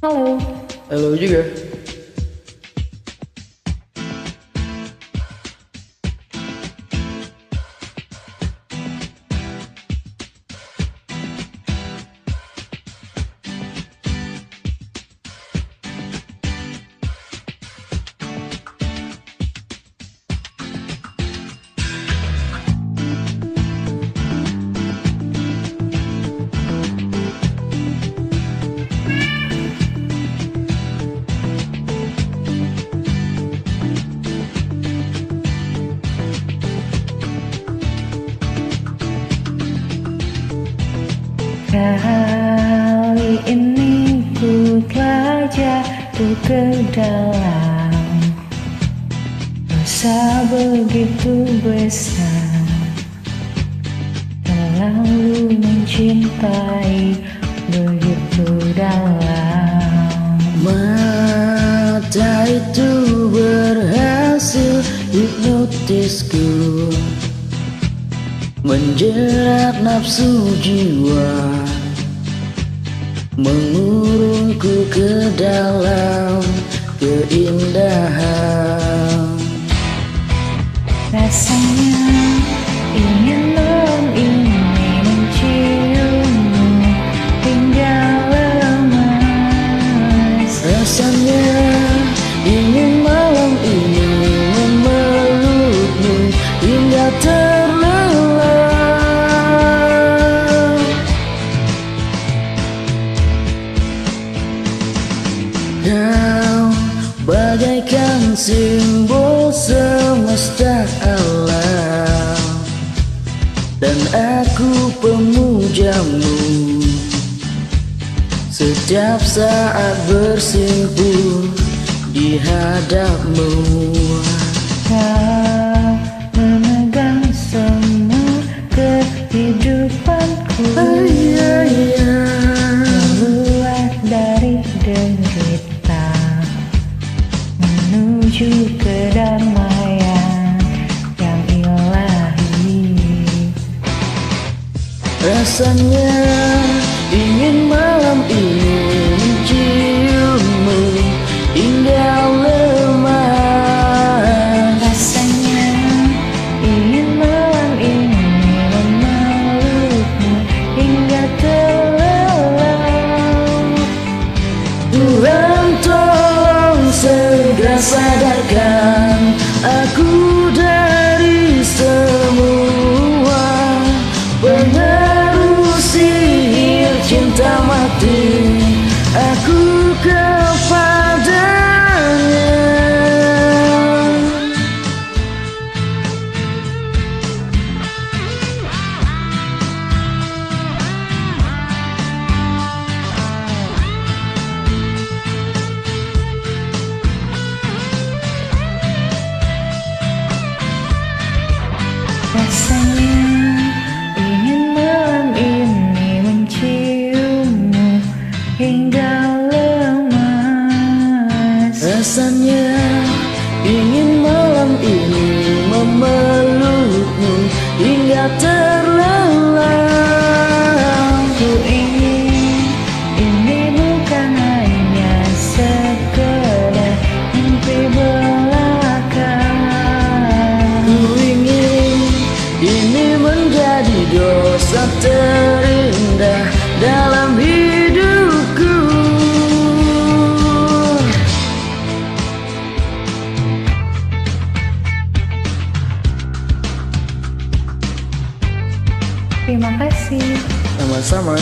Halo. Halo juga. Kali ini ku telah jatuh ke dalam dosa begitu besar, terlalu mencintai begitu dalam. Mata itu berhasil hipnotisku, menjerat nafsu jiwa, mengurungku ke dalam keindahan. Rasanya ingin menciummu hingga lemas. Rasanya ingin malam ini memelukmu hingga kau bagaikan simbol semesta alam, dan aku pemujamu setiap saat bersimpuh di hadapmu. Kau memegang semua kehidupanku, keluar dari derita menuju kedamaian yang ilahi. Rasanya ingin malam ini menciummu hingga lemas. Rasanya ingin malam ini memelukmu hingga terlelap. Tuhan tolong segera sadarkan aku dari semua pengaruh sihir cinta mati aku kepadanya. Rasanya ingin malam ini menciummu hingga lemas. Rasanya ingin malam ini memelukmu hingga terlelap. Ku ingin ini bukan hanya sekedar mimpi belaka. Ku ingin ini menjadi dosa terindah dalam hidupku. Terima kasih. Sama-sama.